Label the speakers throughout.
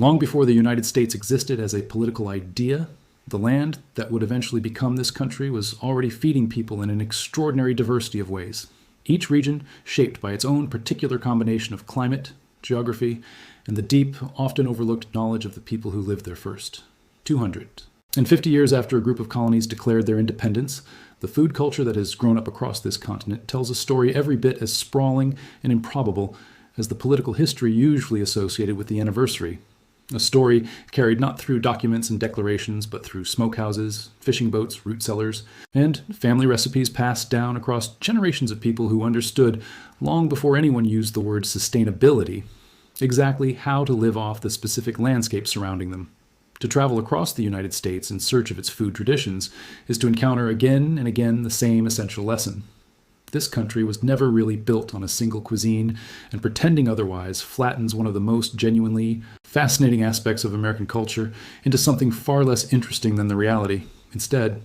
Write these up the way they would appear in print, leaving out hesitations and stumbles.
Speaker 1: Long before the United States existed as a political idea, the land that would eventually become this country was already feeding people in an extraordinary diversity of ways, each region shaped by its own particular combination of climate, geography, and the deep, often overlooked knowledge of the people who lived there first. 250 years after a group of colonies declared their independence, the food culture that has grown up across this continent tells a story every bit as sprawling and improbable as the political history usually associated with the anniversary. A story carried not through documents and declarations, but through smokehouses, fishing boats, root cellars, and family recipes passed down across generations of people who understood, long before anyone used the word sustainability, exactly how to live off the specific landscape surrounding them. To travel across the United States in search of its food traditions is to encounter again and again the same essential lesson. This country was never really built on a single cuisine, and pretending otherwise flattens one of the most genuinely fascinating aspects of American culture into something far less interesting than the reality. Instead,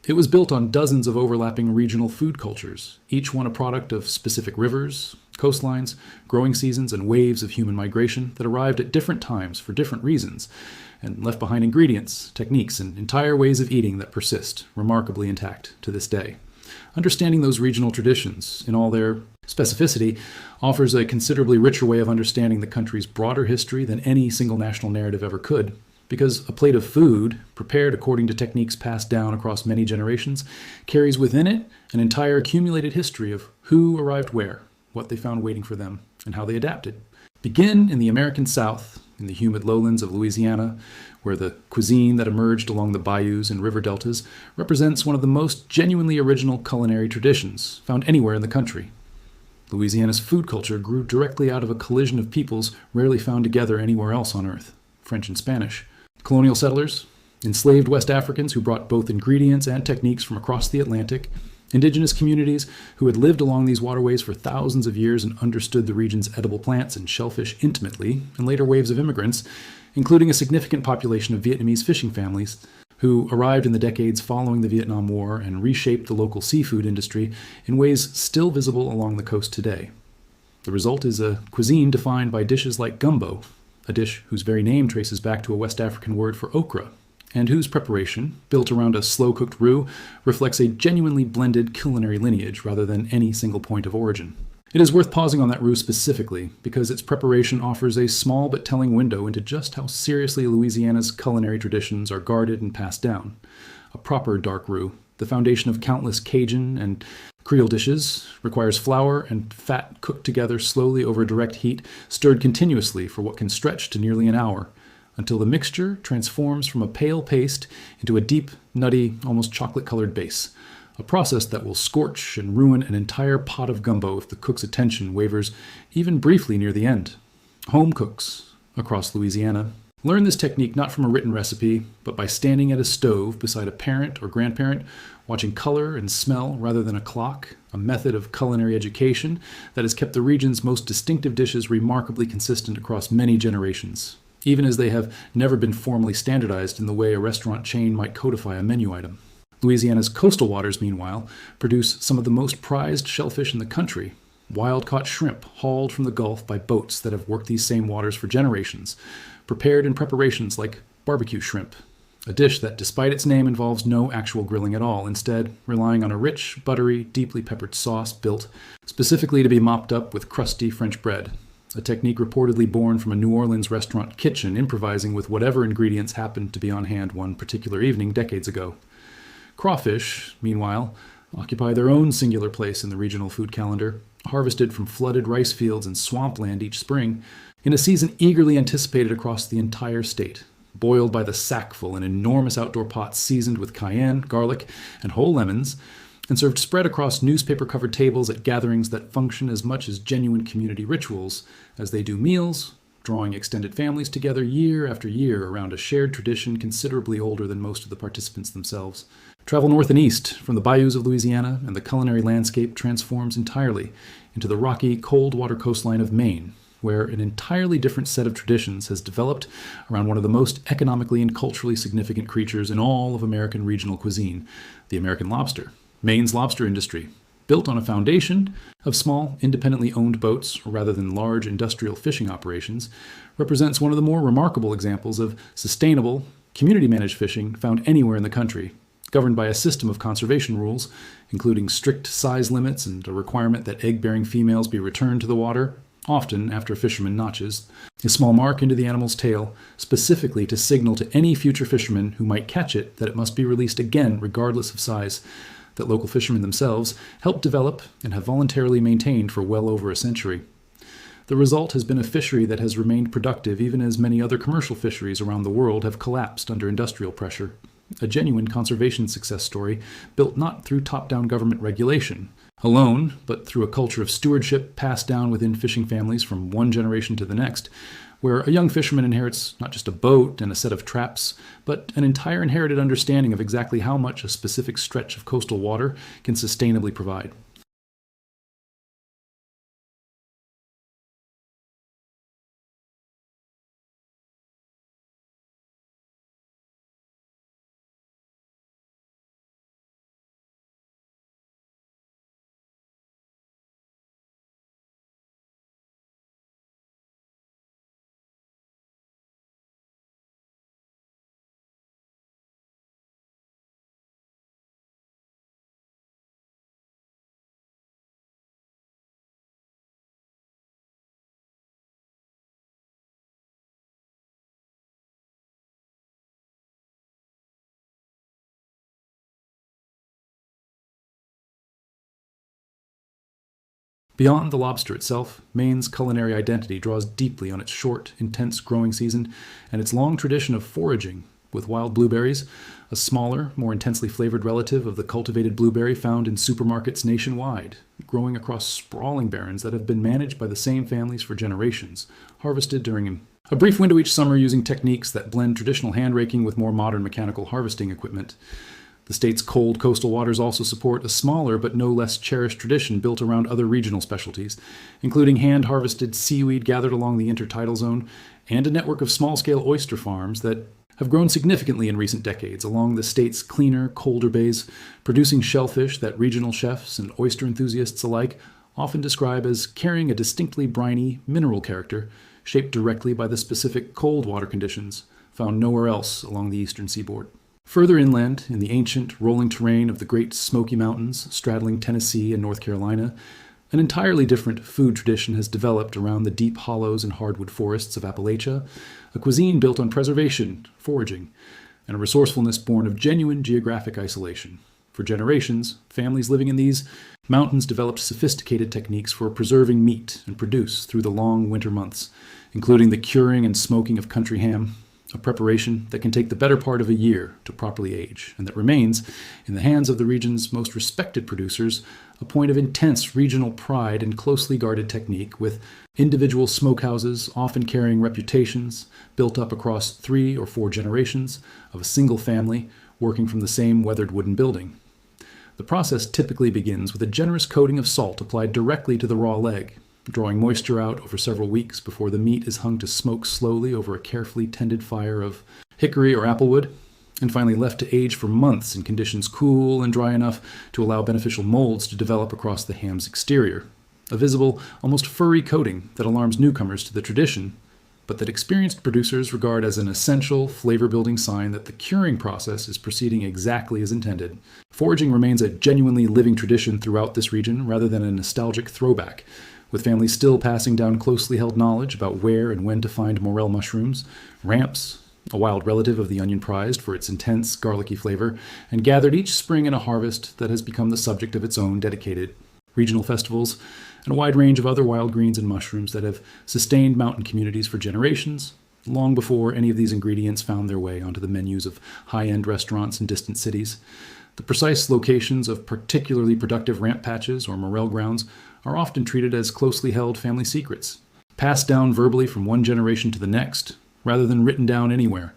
Speaker 1: it was built on dozens of overlapping regional food cultures, each one a product of specific rivers, coastlines, growing seasons, and waves of human migration that arrived at different times for different reasons, and left behind ingredients, techniques, and entire ways of eating that persist, remarkably intact to this day. Understanding those regional traditions, in all their specificity, offers a considerably richer way of understanding the country's broader history than any single national narrative ever could, because a plate of food, prepared according to techniques passed down across many generations, carries within it an entire accumulated history of who arrived where, what they found waiting for them, and how they adapted. Begin in the American South, in the humid lowlands of Louisiana, where the cuisine that emerged along the bayous and river deltas represents one of the most genuinely original culinary traditions found anywhere in the country. Louisiana's food culture grew directly out of a collision of peoples rarely found together anywhere else on Earth, French and Spanish. Colonial settlers, enslaved West Africans who brought both ingredients and techniques from across the Atlantic, indigenous communities who had lived along these waterways for thousands of years and understood the region's edible plants and shellfish intimately, and later waves of immigrants, including a significant population of Vietnamese fishing families who arrived in the decades following the Vietnam War and reshaped the local seafood industry in ways still visible along the coast today. The result is a cuisine defined by dishes like gumbo, a dish whose very name traces back to a West African word for okra, and whose preparation, built around a slow-cooked roux, reflects a genuinely blended culinary lineage rather than any single point of origin. It is worth pausing on that roux specifically, because its preparation offers a small but telling window into just how seriously Louisiana's culinary traditions are guarded and passed down. A proper dark roux, the foundation of countless Cajun and Creole dishes, requires flour and fat cooked together slowly over direct heat, stirred continuously for what can stretch to nearly an hour, until the mixture transforms from a pale paste into a deep, nutty, almost chocolate-colored base, a process that will scorch and ruin an entire pot of gumbo if the cook's attention wavers even briefly near the end. Home cooks across Louisiana learn this technique not from a written recipe, but by standing at a stove beside a parent or grandparent, watching color and smell rather than a clock, a method of culinary education that has kept the region's most distinctive dishes remarkably consistent across many generations, even as they have never been formally standardized in the way a restaurant chain might codify a menu item. Louisiana's coastal waters, meanwhile, produce some of the most prized shellfish in the country, wild-caught shrimp hauled from the Gulf by boats that have worked these same waters for generations, prepared in preparations like barbecue shrimp, a dish that, despite its name, involves no actual grilling at all, instead relying on a rich, buttery, deeply peppered sauce built specifically to be mopped up with crusty French bread, a technique reportedly born from a New Orleans restaurant kitchen improvising with whatever ingredients happened to be on hand one particular evening decades ago. Crawfish, meanwhile, occupy their own singular place in the regional food calendar, harvested from flooded rice fields and swampland each spring, in a season eagerly anticipated across the entire state, boiled by the sackful in enormous outdoor pots seasoned with cayenne, garlic, and whole lemons, and served spread across newspaper-covered tables at gatherings that function as much as genuine community rituals as they do meals, drawing extended families together year after year around a shared tradition considerably older than most of the participants themselves. Travel north and east from the bayous of Louisiana, and the culinary landscape transforms entirely into the rocky, cold water coastline of Maine, where an entirely different set of traditions has developed around one of the most economically and culturally significant creatures in all of American regional cuisine, the American lobster. Maine's lobster industry, Built on a foundation of small, independently owned boats rather than large industrial fishing operations, represents one of the more remarkable examples of sustainable, community-managed fishing found anywhere in the country, governed by a system of conservation rules, including strict size limits and a requirement that egg-bearing females be returned to the water, often after a fisherman notches a small mark into the animal's tail, specifically to signal to any future fisherman who might catch it that it must be released again regardless of size, that local fishermen themselves helped develop and have voluntarily maintained for well over a century. The result has been a fishery that has remained productive even as many other commercial fisheries around the world have collapsed under industrial pressure. A genuine conservation success story built not through top-down government regulation alone, but through a culture of stewardship passed down within fishing families from one generation to the next, where a young fisherman inherits not just a boat and a set of traps, but an entire inherited understanding of exactly how much a specific stretch of coastal water can sustainably provide. Beyond the lobster itself, Maine's culinary identity draws deeply on its short, intense growing season and its long tradition of foraging, with wild blueberries, a smaller, more intensely flavored relative of the cultivated blueberry found in supermarkets nationwide, growing across sprawling barrens that have been managed by the same families for generations, harvested during a brief window each summer using techniques that blend traditional hand raking with more modern mechanical harvesting equipment. The state's cold coastal waters also support a smaller but no less cherished tradition built around other regional specialties, including hand-harvested seaweed gathered along the intertidal zone, and a network of small-scale oyster farms that have grown significantly in recent decades along the state's cleaner, colder bays, producing shellfish that regional chefs and oyster enthusiasts alike often describe as carrying a distinctly briny, mineral character, shaped directly by the specific cold water conditions found nowhere else along the eastern seaboard. Further inland, in the ancient, rolling terrain of the Great Smoky Mountains, straddling Tennessee and North Carolina, an entirely different food tradition has developed around the deep hollows and hardwood forests of Appalachia, a cuisine built on preservation, foraging, and a resourcefulness born of genuine geographic isolation. For generations, families living in these mountains developed sophisticated techniques for preserving meat and produce through the long winter months, including the curing and smoking of country ham, a preparation that can take the better part of a year to properly age, and that remains, in the hands of the region's most respected producers, a point of intense regional pride and closely guarded technique, with individual smokehouses often carrying reputations built up across 3 or 4 generations of a single family working from the same weathered wooden building. The process typically begins with a generous coating of salt applied directly to the raw leg, drawing moisture out over several weeks before the meat is hung to smoke slowly over a carefully tended fire of hickory or applewood, and finally left to age for months in conditions cool and dry enough to allow beneficial molds to develop across the ham's exterior, a visible, almost furry coating that alarms newcomers to the tradition, but that experienced producers regard as an essential, flavor-building sign that the curing process is proceeding exactly as intended. Foraging remains a genuinely living tradition throughout this region rather than a nostalgic throwback, with families still passing down closely held knowledge about where and when to find morel mushrooms, ramps, a wild relative of the onion prized for its intense, garlicky flavor, and gathered each spring in a harvest that has become the subject of its own dedicated regional festivals, and a wide range of other wild greens and mushrooms that have sustained mountain communities for generations, long before any of these ingredients found their way onto the menus of high-end restaurants in distant cities. The precise locations of particularly productive ramp patches or morel grounds are often treated as closely held family secrets, passed down verbally from one generation to the next, rather than written down anywhere,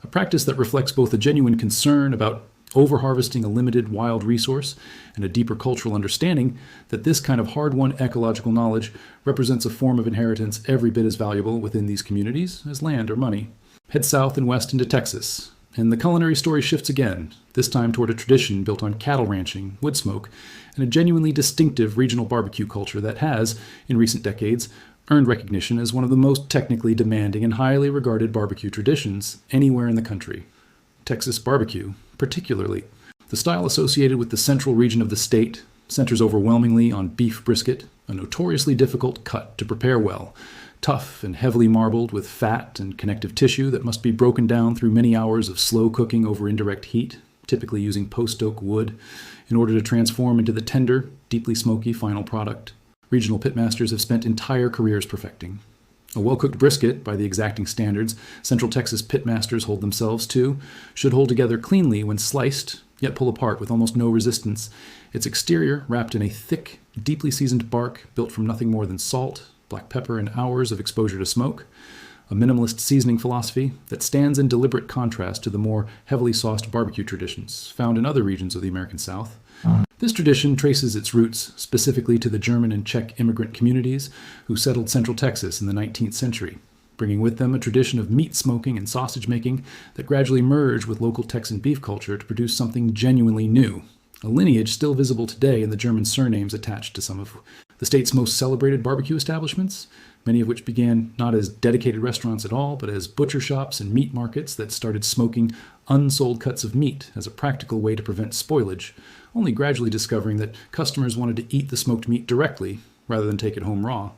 Speaker 1: a practice that reflects both a genuine concern about over-harvesting a limited wild resource and a deeper cultural understanding that this kind of hard-won ecological knowledge represents a form of inheritance every bit as valuable within these communities as land or money. Head south and west into Texas, and the culinary story shifts again, this time toward a tradition built on cattle ranching, wood smoke, and a genuinely distinctive regional barbecue culture that has, in recent decades, earned recognition as one of the most technically demanding and highly regarded barbecue traditions anywhere in the country. Texas barbecue, particularly. The style associated with the central region of the state centers overwhelmingly on beef brisket, a notoriously difficult cut to prepare well, tough and heavily marbled with fat and connective tissue that must be broken down through many hours of slow cooking over indirect heat, typically using post-oak wood, in order to transform into the tender, deeply smoky final product. Regional pitmasters have spent entire careers perfecting. A well-cooked brisket, by the exacting standards Central Texas pitmasters hold themselves to, should hold together cleanly when sliced, yet pull apart with almost no resistance, its exterior wrapped in a thick, deeply seasoned bark built from nothing more than salt, black pepper, and hours of exposure to smoke, a minimalist seasoning philosophy that stands in deliberate contrast to the more heavily sauced barbecue traditions found in other regions of the American South. This tradition traces its roots specifically to the German and Czech immigrant communities who settled central Texas in the 19th century, bringing with them a tradition of meat smoking and sausage making that gradually merged with local Texan beef culture to produce something genuinely new, a lineage still visible today in the German surnames attached to some of the state's most celebrated barbecue establishments, many of which began not as dedicated restaurants at all, but as butcher shops and meat markets that started smoking unsold cuts of meat as a practical way to prevent spoilage, only gradually discovering that customers wanted to eat the smoked meat directly rather than take it home raw.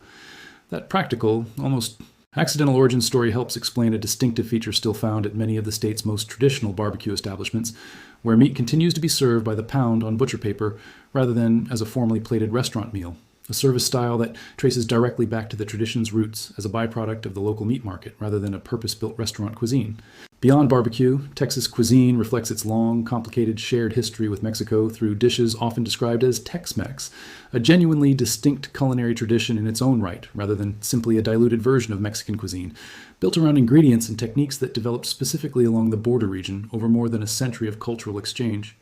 Speaker 1: That practical, almost accidental origin story helps explain a distinctive feature still found at many of the state's most traditional barbecue establishments, where meat continues to be served by the pound on butcher paper rather than as a formally plated restaurant meal, a service style that traces directly back to the tradition's roots as a byproduct of the local meat market rather than a purpose-built restaurant cuisine. Beyond barbecue, Texas cuisine reflects its long, complicated shared history with Mexico through dishes often described as Tex-Mex, a genuinely distinct culinary tradition in its own right, rather than simply a diluted version of Mexican cuisine, built around ingredients and techniques that developed specifically along the border region over more than a century of cultural exchange.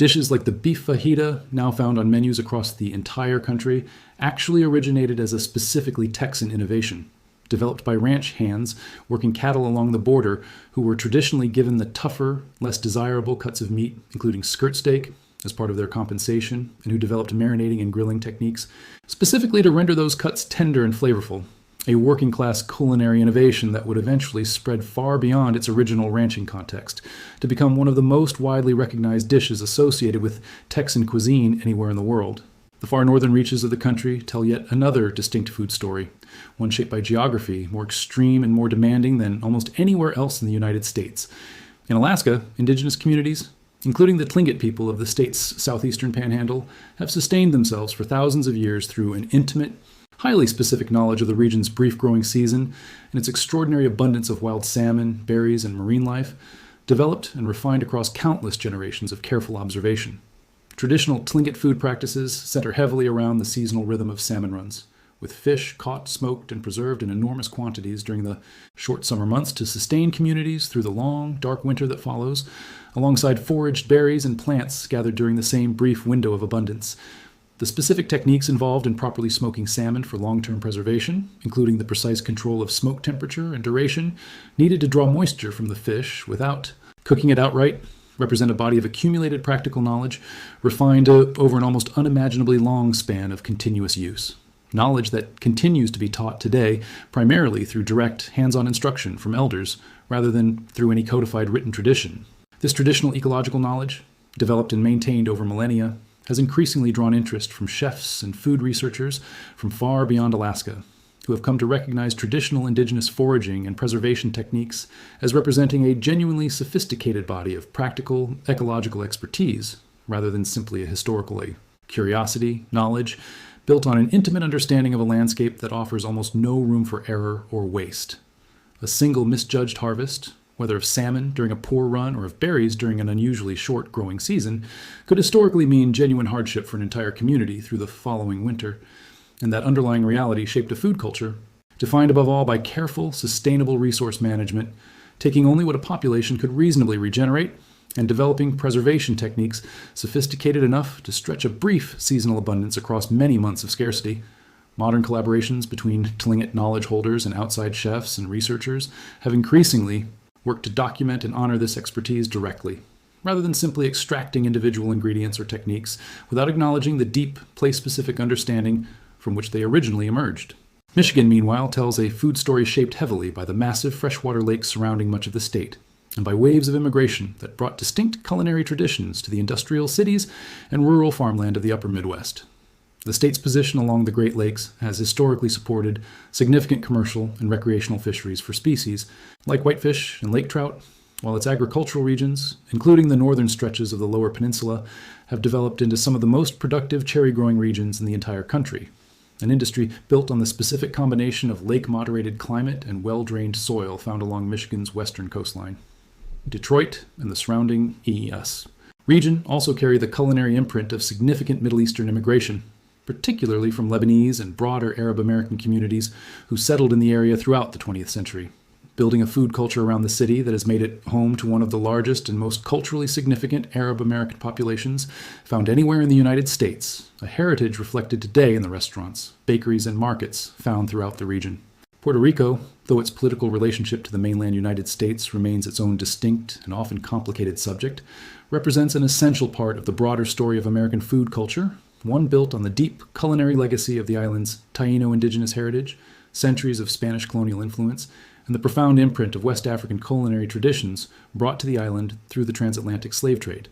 Speaker 1: Dishes like the beef fajita, now found on menus across the entire country, actually originated as a specifically Texan innovation, developed by ranch hands working cattle along the border who were traditionally given the tougher, less desirable cuts of meat, including skirt steak, as part of their compensation, and who developed marinating and grilling techniques, specifically to render those cuts tender and flavorful, a working-class culinary innovation that would eventually spread far beyond its original ranching context, to become one of the most widely recognized dishes associated with Texan cuisine anywhere in the world. The far northern reaches of the country tell yet another distinct food story, one shaped by geography, more extreme and more demanding than almost anywhere else in the United States. In Alaska, indigenous communities, including the Tlingit people of the state's southeastern panhandle, have sustained themselves for thousands of years through an intimate, highly specific knowledge of the region's brief growing season and its extraordinary abundance of wild salmon, berries, and marine life, developed and refined across countless generations of careful observation. Traditional Tlingit food practices center heavily around the seasonal rhythm of salmon runs, with fish caught, smoked, and preserved in enormous quantities during the short summer months to sustain communities through the long, dark winter that follows, alongside foraged berries and plants gathered during the same brief window of abundance. The specific techniques involved in properly smoking salmon for long-term preservation, including the precise control of smoke temperature and duration, needed to draw moisture from the fish without cooking it outright, represent a body of accumulated practical knowledge, refined over an almost unimaginably long span of continuous use. Knowledge that continues to be taught today primarily through direct, hands-on instruction from elders, rather than through any codified written tradition. This traditional ecological knowledge, developed and maintained over millennia, has increasingly drawn interest from chefs and food researchers from far beyond Alaska, who have come to recognize traditional indigenous foraging and preservation techniques as representing a genuinely sophisticated body of practical, ecological expertise, rather than simply a historical curiosity, knowledge, built on an intimate understanding of a landscape that offers almost no room for error or waste. A single misjudged harvest, whether of salmon during a poor run or of berries during an unusually short growing season, could historically mean genuine hardship for an entire community through the following winter. And that underlying reality shaped a food culture, defined above all by careful, sustainable resource management, taking only what a population could reasonably regenerate, and developing preservation techniques sophisticated enough to stretch a brief seasonal abundance across many months of scarcity. Modern collaborations between Tlingit knowledge holders and outside chefs and researchers have increasingly worked to document and honor this expertise directly, rather than simply extracting individual ingredients or techniques without acknowledging the deep, place-specific understanding from which they originally emerged. Michigan, meanwhile, tells a food story shaped heavily by the massive freshwater lakes surrounding much of the state, and by waves of immigration that brought distinct culinary traditions to the industrial cities and rural farmland of the upper Midwest. The state's position along the Great Lakes has historically supported significant commercial and recreational fisheries for species like whitefish and lake trout, while its agricultural regions, including the northern stretches of the Lower Peninsula, have developed into some of the most productive cherry-growing regions in the entire country, an industry built on the specific combination of lake-moderated climate and well-drained soil found along Michigan's western coastline. Detroit and the surrounding EES region also carry the culinary imprint of significant Middle Eastern immigration, particularly from Lebanese and broader Arab American communities who settled in the area throughout the 20th century, building a food culture around the city that has made it home to one of the largest and most culturally significant Arab American populations found anywhere in the United States, a heritage reflected today in the restaurants, bakeries, and markets found throughout the region. Puerto Rico, though its political relationship to the mainland United States remains its own distinct and often complicated subject, represents an essential part of the broader story of American food culture, one built on the deep culinary legacy of the island's Taino indigenous heritage, centuries of Spanish colonial influence, and the profound imprint of West African culinary traditions brought to the island through the transatlantic slave trade.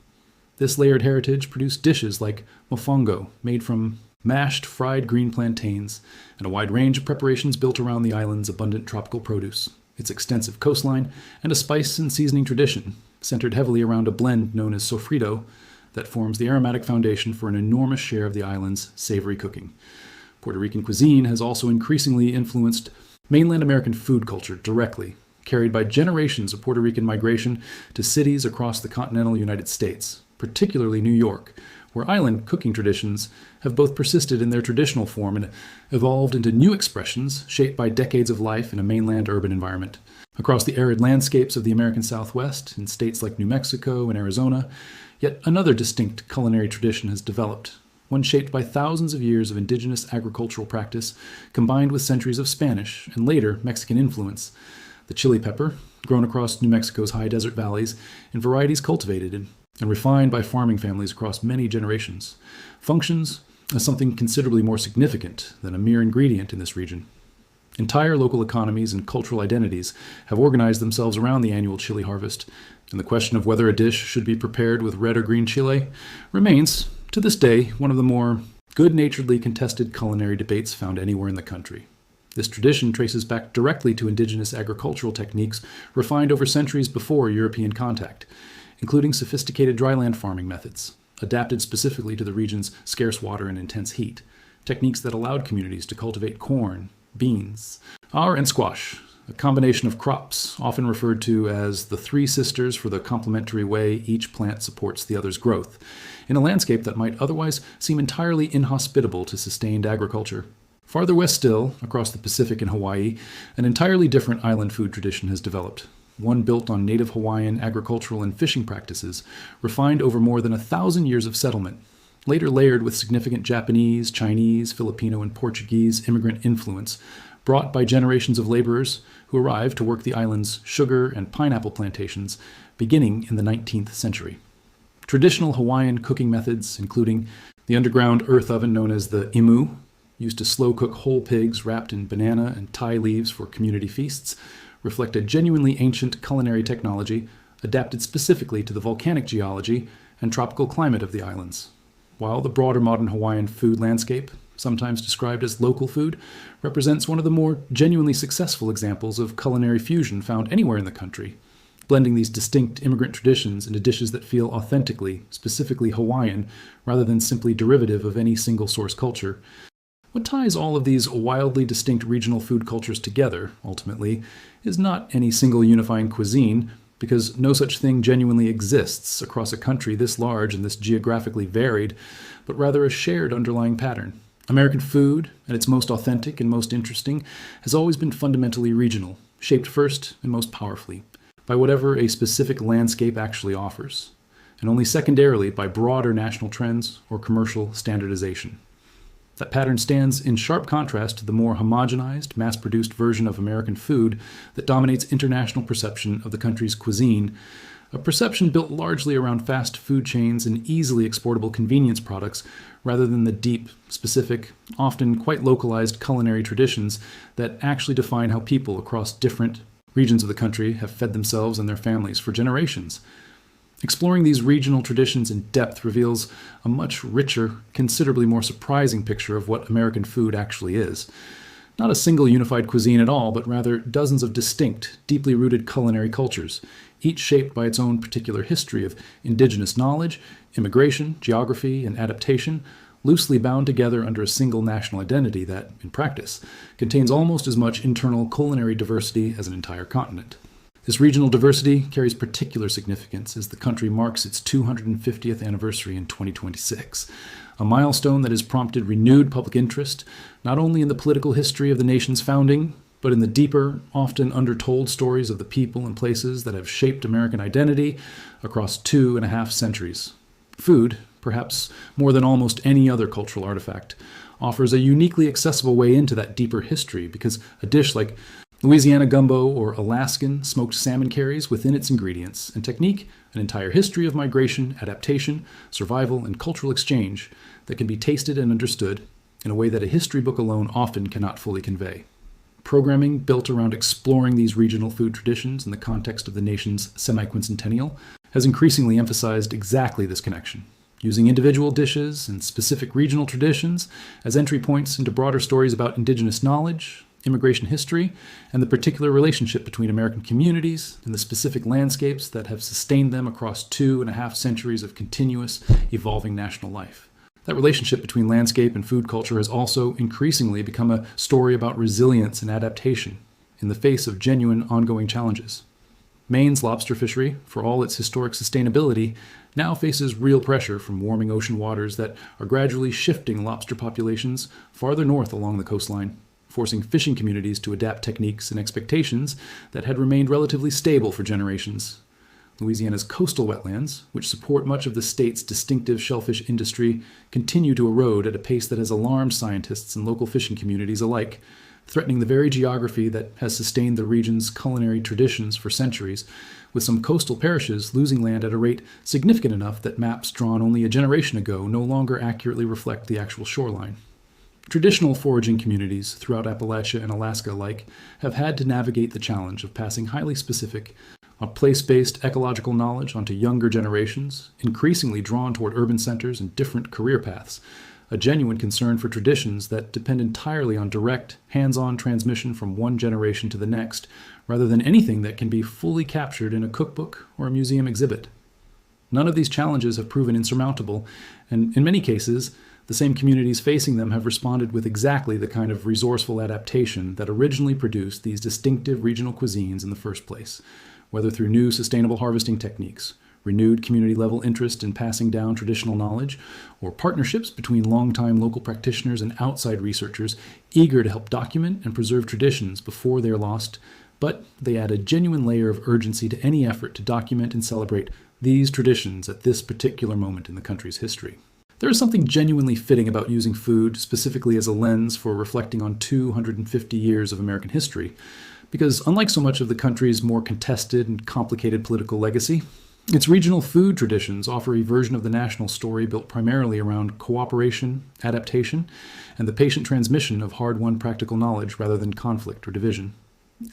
Speaker 1: This layered heritage produced dishes like mofongo, made from mashed, fried green plantains, and a wide range of preparations built around the island's abundant tropical produce, its extensive coastline, and a spice and seasoning tradition centered heavily around a blend known as sofrito that forms the aromatic foundation for an enormous share of the island's savory cooking. Puerto Rican cuisine has also increasingly influenced mainland American food culture directly, carried by generations of Puerto Rican migration to cities across the continental United States, particularly New York, where island cooking traditions have both persisted in their traditional form and evolved into new expressions shaped by decades of life in a mainland urban environment. Across the arid landscapes of the American Southwest, in states like New Mexico and Arizona, yet another distinct culinary tradition has developed, one shaped by thousands of years of indigenous agricultural practice combined with centuries of Spanish and later Mexican influence. The chili pepper, grown across New Mexico's high desert valleys in varieties cultivated and refined by farming families across many generations, functions as something considerably more significant than a mere ingredient in this region. Entire local economies and cultural identities have organized themselves around the annual chili harvest, and the question of whether a dish should be prepared with red or green chile remains, to this day, one of the more good-naturedly contested culinary debates found anywhere in the country. This tradition traces back directly to indigenous agricultural techniques refined over centuries before European contact, including sophisticated dryland farming methods, adapted specifically to the region's scarce water and intense heat, techniques that allowed communities to cultivate corn, beans, and squash, a combination of crops often referred to as the three sisters for the complementary way each plant supports the other's growth, in a landscape that might otherwise seem entirely inhospitable to sustained agriculture. Farther west still, across the Pacific and Hawaii, an entirely different island food tradition has developed, one built on native Hawaiian agricultural and fishing practices, refined over more than 1,000 years of settlement, later layered with significant Japanese, Chinese, Filipino, and Portuguese immigrant influence, brought by generations of laborers who arrived to work the island's sugar and pineapple plantations beginning in the 19th century. Traditional Hawaiian cooking methods, including the underground earth oven known as the imu, used to slow cook whole pigs wrapped in banana and thai leaves for community feasts, reflect a genuinely ancient culinary technology adapted specifically to the volcanic geology and tropical climate of the islands. While the broader modern Hawaiian food landscape, sometimes described as local food, represents one of the more genuinely successful examples of culinary fusion found anywhere in the country, blending these distinct immigrant traditions into dishes that feel authentically, specifically Hawaiian, rather than simply derivative of any single source culture. What ties all of these wildly distinct regional food cultures together, ultimately, is not any single unifying cuisine, because no such thing genuinely exists across a country this large and this geographically varied, but rather a shared underlying pattern. American food, at its most authentic and most interesting, has always been fundamentally regional, shaped first and most powerfully by whatever a specific landscape actually offers, and only secondarily by broader national trends or commercial standardization. That pattern stands in sharp contrast to the more homogenized, mass-produced version of American food that dominates international perception of the country's cuisine, a perception built largely around fast food chains and easily exportable convenience products rather than the deep, specific, often quite localized culinary traditions that actually define how people across different regions of the country have fed themselves and their families for generations. Exploring these regional traditions in depth reveals a much richer, considerably more surprising picture of what American food actually is. Not a single unified cuisine at all, but rather dozens of distinct, deeply rooted culinary cultures, each shaped by its own particular history of indigenous knowledge, immigration, geography, and adaptation, loosely bound together under a single national identity that, in practice, contains almost as much internal culinary diversity as an entire continent. This regional diversity carries particular significance as the country marks its 250th anniversary in 2026, a milestone that has prompted renewed public interest, not only in the political history of the nation's founding, but in the deeper, often undertold stories of the people and places that have shaped American identity across 2.5 centuries. Food, perhaps more than almost any other cultural artifact, offers a uniquely accessible way into that deeper history because a dish like Louisiana gumbo or Alaskan smoked salmon carries within its ingredients and technique an entire history of migration, adaptation, survival, and cultural exchange that can be tasted and understood in a way that a history book alone often cannot fully convey. Programming built around exploring these regional food traditions in the context of the nation's semi-quincentennial has increasingly emphasized exactly this connection, using individual dishes and specific regional traditions as entry points into broader stories about indigenous knowledge, immigration history, and the particular relationship between American communities and the specific landscapes that have sustained them across 2.5 centuries of continuous, evolving national life. That relationship between landscape and food culture has also increasingly become a story about resilience and adaptation in the face of genuine ongoing challenges. Maine's lobster fishery, for all its historic sustainability, now faces real pressure from warming ocean waters that are gradually shifting lobster populations farther north along the coastline, forcing fishing communities to adapt techniques and expectations that had remained relatively stable for generations. Louisiana's coastal wetlands, which support much of the state's distinctive shellfish industry, continue to erode at a pace that has alarmed scientists and local fishing communities alike, threatening the very geography that has sustained the region's culinary traditions for centuries, with some coastal parishes losing land at a rate significant enough that maps drawn only a generation ago no longer accurately reflect the actual shoreline. Traditional foraging communities throughout Appalachia and Alaska alike have had to navigate the challenge of passing highly specific, place-based ecological knowledge onto younger generations, increasingly drawn toward urban centers and different career paths, a genuine concern for traditions that depend entirely on direct, hands-on transmission from one generation to the next, rather than anything that can be fully captured in a cookbook or a museum exhibit. None of these challenges have proven insurmountable, and in many cases, the same communities facing them have responded with exactly the kind of resourceful adaptation that originally produced these distinctive regional cuisines in the first place, whether through new sustainable harvesting techniques, renewed community-level interest in passing down traditional knowledge, or partnerships between longtime local practitioners and outside researchers eager to help document and preserve traditions before they are lost, but they add a genuine layer of urgency to any effort to document and celebrate these traditions at this particular moment in the country's history. There is something genuinely fitting about using food specifically as a lens for reflecting on 250 years of American history, because unlike so much of the country's more contested and complicated political legacy, its regional food traditions offer a version of the national story built primarily around cooperation, adaptation, and the patient transmission of hard-won practical knowledge rather than conflict or division.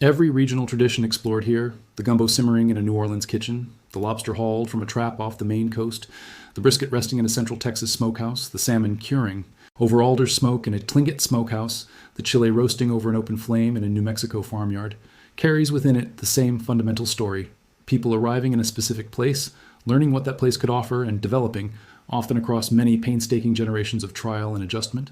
Speaker 1: Every regional tradition explored here, the gumbo simmering in a New Orleans kitchen, the lobster hauled from a trap off the Maine coast, the brisket resting in a central Texas smokehouse, the salmon curing, Over alder smoke in a Tlingit smokehouse, the chile roasting over an open flame in a New Mexico farmyard, carries within it the same fundamental story. People arriving in a specific place, learning what that place could offer, and developing, often across many painstaking generations of trial and adjustment,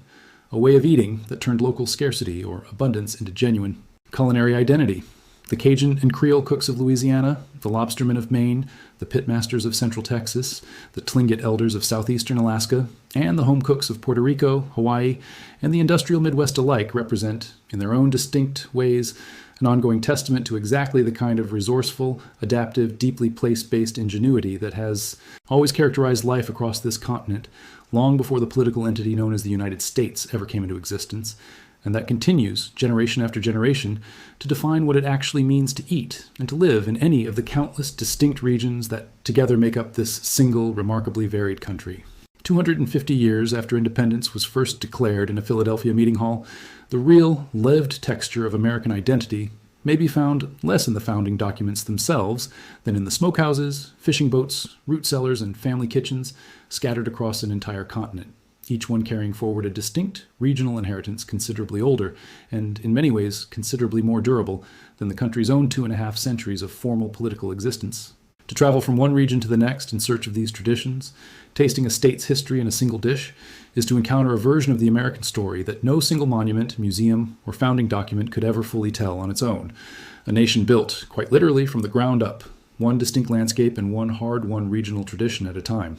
Speaker 1: a way of eating that turned local scarcity or abundance into genuine culinary identity. The Cajun and Creole cooks of Louisiana, the lobstermen of Maine, the pitmasters of Central Texas, the Tlingit elders of southeastern Alaska, and the home cooks of Puerto Rico, Hawaii, and the industrial Midwest alike represent, in their own distinct ways, an ongoing testament to exactly the kind of resourceful, adaptive, deeply place-based ingenuity that has always characterized life across this continent long before the political entity known as the United States ever came into existence, and that continues, generation after generation, to define what it actually means to eat and to live in any of the countless distinct regions that together make up this single, remarkably varied country. 250 years after independence was first declared in a Philadelphia meeting hall, the real, lived texture of American identity may be found less in the founding documents themselves than in the smokehouses, fishing boats, root cellars, and family kitchens scattered across an entire continent, each one carrying forward a distinct regional inheritance considerably older and, in many ways, considerably more durable than the country's own 2.5 centuries of formal political existence. To travel from one region to the next in search of these traditions, tasting a state's history in a single dish, is to encounter a version of the American story that no single monument, museum, or founding document could ever fully tell on its own. A nation built, quite literally, from the ground up, one distinct landscape and one hard-won regional tradition at a time.